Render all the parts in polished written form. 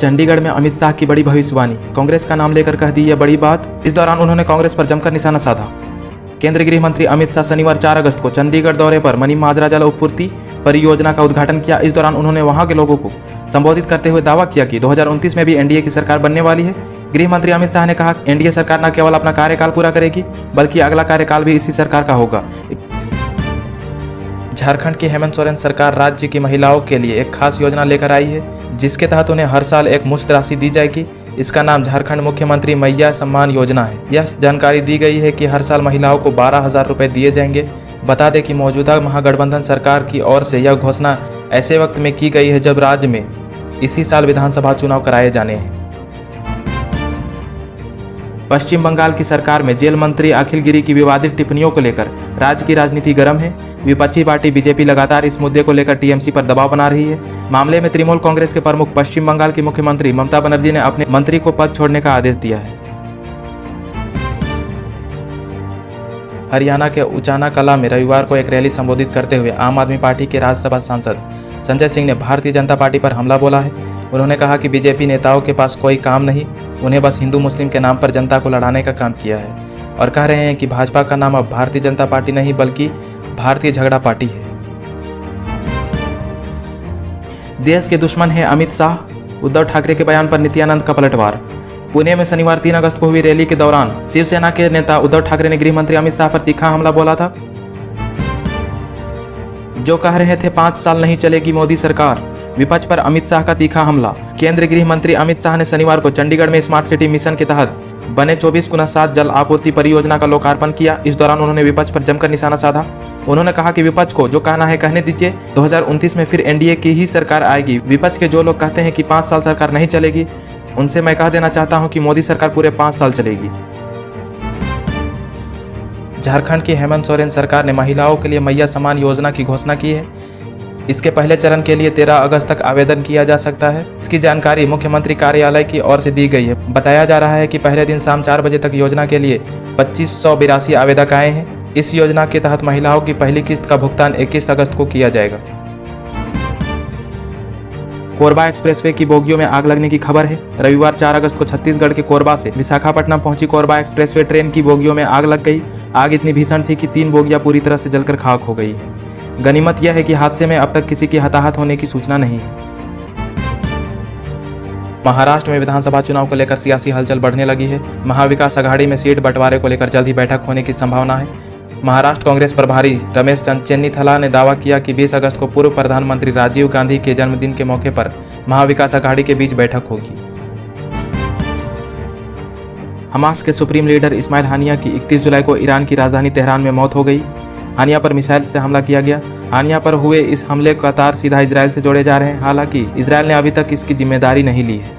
चंडीगढ़ में अमित शाह की बड़ी भविष्यवाणी, कांग्रेस का नाम लेकर कह दी यह बड़ी बात। इस दौरान उन्होंने कांग्रेस पर जमकर निशाना साधा। केंद्रीय गृह मंत्री अमित शाह शनिवार 4 अगस्त को चंडीगढ़ दौरे पर मनी माजरा जल आपूर्ति परियोजना का उद्घाटन किया। इस दौरान उन्होंने वहां के लोगों को संबोधित करते हुए दावा किया कि 2029 में भी एनडीए की सरकार बनने वाली है। गृह मंत्री अमित शाह ने कहा, एनडीए सरकार न केवल अपना कार्यकाल पूरा करेगी बल्कि अगला कार्यकाल भी इसी सरकार का होगा। झारखंड की हेमंत सोरेन सरकार राज्य की महिलाओं के लिए एक खास योजना लेकर आई है, जिसके तहत उन्हें हर साल एक मुश्त राशि दी जाएगी। इसका नाम झारखंड मुख्यमंत्री मैया सम्मान योजना है। यह जानकारी दी गई है कि हर साल महिलाओं को 12,000 रुपये दिए जाएंगे। बता दें कि मौजूदा महागठबंधन सरकार की ओर से यह घोषणा ऐसे वक्त में की गई है जब राज्य में इसी साल विधानसभा चुनाव कराए जाने हैं। पश्चिम बंगाल की सरकार में जेल मंत्री अखिल गिरी की विवादित टिप्पणियों को लेकर राज्य की राजनीति गर्म है। विपक्षी पार्टी बीजेपी लगातार इस मुद्दे को लेकर टीएमसी पर दबाव बना रही है। मामले में तृणमूल कांग्रेस के प्रमुख पश्चिम बंगाल की मुख्यमंत्री ममता बनर्जी ने अपने मंत्री को पद छोड़ने का आदेश दिया है। हरियाणा के उचाना कला में रविवार को एक रैली संबोधित करते हुए आम आदमी पार्टी के राज्यसभा सांसद संजय सिंह ने भारतीय जनता पार्टी पर हमला बोला है। उन्होंने कहा कि बीजेपी नेताओं के पास कोई काम नहीं, उन्हें बस हिंदू मुस्लिम के नाम पर जनता को लड़ाने का काम किया है और कह रहे हैं कि भाजपा का नाम अब भारतीय जनता पार्टी नहीं बल्कि भारतीय झगड़ा पार्टी है। देश के दुश्मन है अमित शाह, उद्धव ठाकरे के बयान पर नित्यानंद का पलटवार। पुणे में शनिवार 3 अगस्त को हुई रैली के दौरान शिवसेना के नेता उद्धव ठाकरे ने गृह मंत्री अमित शाह पर तीखा हमला बोला था, जो कह रहे थे 5 साल नहीं चलेगी मोदी सरकार। विपक्ष पर अमित शाह का तीखा हमला। केंद्रीय गृह मंत्री अमित शाह ने शनिवार को चंडीगढ़ में स्मार्ट सिटी मिशन के तहत बने 24x7 जल आपूर्ति परियोजना का लोकार्पण किया। इस दौरान उन्होंने विपक्ष पर जमकर निशाना साधा। उन्होंने कहा कि विपक्ष को जो कहना है कहने दीजिए, 2029 में फिर एनडीए की ही सरकार आएगी। विपक्ष के जो लोग कहते हैं कि 5 साल सरकार नहीं चलेगी, उनसे मैं कह देना चाहता हूं कि मोदी सरकार पूरे 5 साल चलेगी। झारखंड की हेमंत सोरेन सरकार ने महिलाओं के लिए मैया सम्मान योजना की घोषणा की है। इसके पहले चरण के लिए 13 अगस्त तक आवेदन किया जा सकता है। इसकी जानकारी मुख्यमंत्री कार्यालय की ओर से दी गई है। बताया जा रहा है कि पहले दिन शाम 4 बजे तक योजना के लिए 2582 आवेदक आए हैं। इस योजना के तहत महिलाओं की पहली किस्त का भुगतान 21 अगस्त को किया जाएगा। कोरबा एक्सप्रेसवे की बोगियों में आग लगने की खबर है। रविवार 4 अगस्त को छत्तीसगढ़ के कोरबा से विशाखापट्टनम पहुंची कोरबा एक्सप्रेसवे ट्रेन की बोगियों में आग लग गई। आग इतनी भीषण थी कि 3 बोगियां पूरी तरह से जलकर खाक हो गई है। गनीमत यह है कि हादसे में अब तक किसी की हताहत होने की सूचना नहीं है। महाराष्ट्र में विधानसभा चुनाव को लेकर सियासी हलचल बढ़ने लगी है। महाविकास आघाड़ी में सीट बंटवारे को लेकर जल्द ही बैठक होने की संभावना है। महाराष्ट्र कांग्रेस प्रभारी रमेश चंद चेन्नीथला ने दावा किया कि 20 अगस्त को पूर्व प्रधानमंत्री राजीव गांधी के जन्मदिन के मौके पर महाविकास आघाड़ी के बीच बैठक होगी। हमास के सुप्रीम लीडर इस्माइल हानिया की 31 जुलाई को ईरान की राजधानी तेहरान में मौत हो गई। हानिया पर मिसाइल से हमला किया गया। हानिया पर हुए इस हमले का तार सीधा इजरायल से जोड़े जा रहे हैं। हालांकि इजरायल ने अभी तक इसकी जिम्मेदारी नहीं ली है।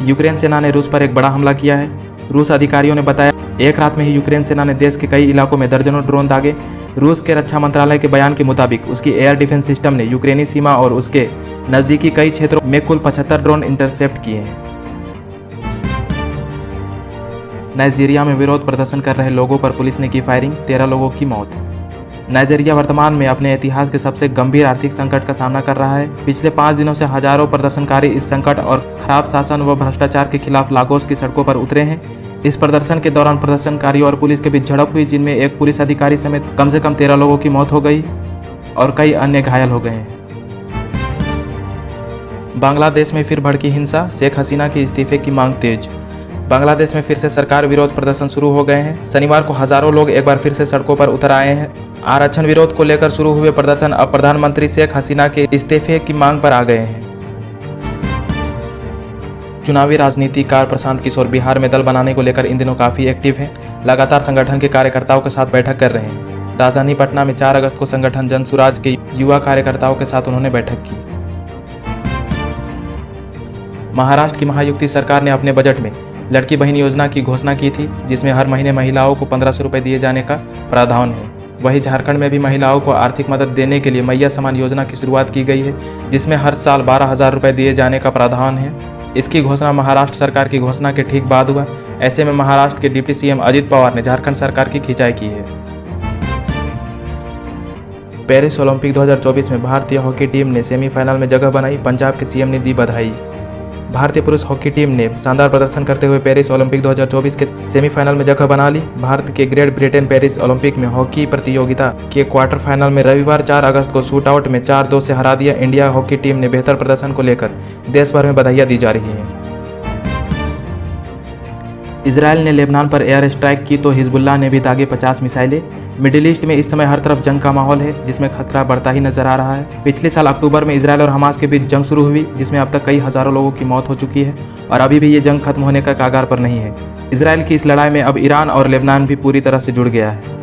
यूक्रेन सेना ने रूस पर एक बड़ा हमला किया है। रूस अधिकारियों ने बताया एक रात में ही यूक्रेन सेना ने देश के कई इलाकों में दर्जनों ड्रोन दागे। रूस के रक्षा मंत्रालय के बयान के मुताबिक उसकी एयर डिफेंस सिस्टम ने यूक्रेनी सीमा और उसके नजदीकी कई क्षेत्रों में कुल 75 ड्रोन इंटरसेप्ट किए हैं। नाइजीरिया में विरोध प्रदर्शन कर रहे लोगों पर पुलिस ने की फायरिंग, 13 लोगों की मौत। नाइजीरिया वर्तमान में अपने इतिहास के सबसे गंभीर आर्थिक संकट का सामना कर रहा है। पिछले 5 दिनों से हजारों प्रदर्शनकारी इस संकट और खराब शासन व भ्रष्टाचार के खिलाफ लागोस की सड़कों पर उतरे हैं। इस प्रदर्शन के दौरान प्रदर्शनकारियों और पुलिस के बीच झड़प हुई, जिनमें एक पुलिस अधिकारी समेत कम से कम 13 लोगों की मौत हो गई और कई अन्य घायल हो गए हैं। बांग्लादेश में फिर भड़की हिंसा, शेख हसीना के इस्तीफे की मांग तेज। बांग्लादेश में फिर से सरकार विरोध प्रदर्शन शुरू हो गए हैं। शनिवार को हजारों लोग एक बार फिर से सड़कों पर उतर आए हैं। आरक्षण विरोध को लेकर शुरू हुए प्रदर्शन अब प्रधानमंत्री शेख हसीना के इस्तीफे की मांग पर आ गए हैं। चुनावी राजनीतिकार प्रशांत किशोर बिहार में दल बनाने को लेकर इन दिनों काफी एक्टिव हैं। लगातार संगठन के कार्यकर्ताओं के साथ बैठक कर रहे हैं। राजधानी पटना में 4 अगस्त को संगठन जन सुराज के युवा कार्यकर्ताओं के साथ उन्होंने बैठक की। महाराष्ट्र की महायुति सरकार ने अपने बजट में लड़की बहन योजना की घोषणा की थी, जिसमें हर महीने महिलाओं को 1500 रुपये दिए जाने का प्रावधान है। वहीं झारखंड में भी महिलाओं को आर्थिक मदद देने के लिए मैया सम्मान योजना की शुरुआत की गई है, जिसमें हर साल 12,000 रुपये दिए जाने का प्रावधान है। इसकी घोषणा महाराष्ट्र सरकार की घोषणा के ठीक बाद हुआ। ऐसे में महाराष्ट्र के डिप्टी सीएम अजित पवार ने झारखंड सरकार की खिंचाई की है। पेरिस ओलंपिक 2024 में भारतीय हॉकी टीम ने सेमीफाइनल में जगह बनाई, पंजाब के सीएम ने दी बधाई। भारतीय पुरुष हॉकी टीम ने शानदार प्रदर्शन करते हुए पेरिस ओलंपिक 2024 के सेमीफाइनल में जगह बना ली। भारत के ग्रेट ब्रिटेन पेरिस ओलंपिक में हॉकी प्रतियोगिता के क्वार्टर फाइनल में रविवार 4 अगस्त को शूट आउट में 4-2 से हरा दिया। इंडिया हॉकी टीम ने बेहतर प्रदर्शन को लेकर देश भर में बधाइयां दी जा रही हैं। इजराइल ने लेबनान पर एयर स्ट्राइक की तो हिजबुल्लाह ने भी दागे 50 मिसाइलें। मिडिल ईस्ट में इस समय हर तरफ जंग का माहौल है, जिसमें खतरा बढ़ता ही नजर आ रहा है। पिछले साल अक्टूबर में इजराइल और हमास के बीच जंग शुरू हुई, जिसमें अब तक कई हजारों लोगों की मौत हो चुकी है और अभी भी ये जंग खत्म होने का कगार पर नहीं है। इजराइल की इस लड़ाई में अब ईरान और लेबनान भी पूरी तरह से जुड़ गया है।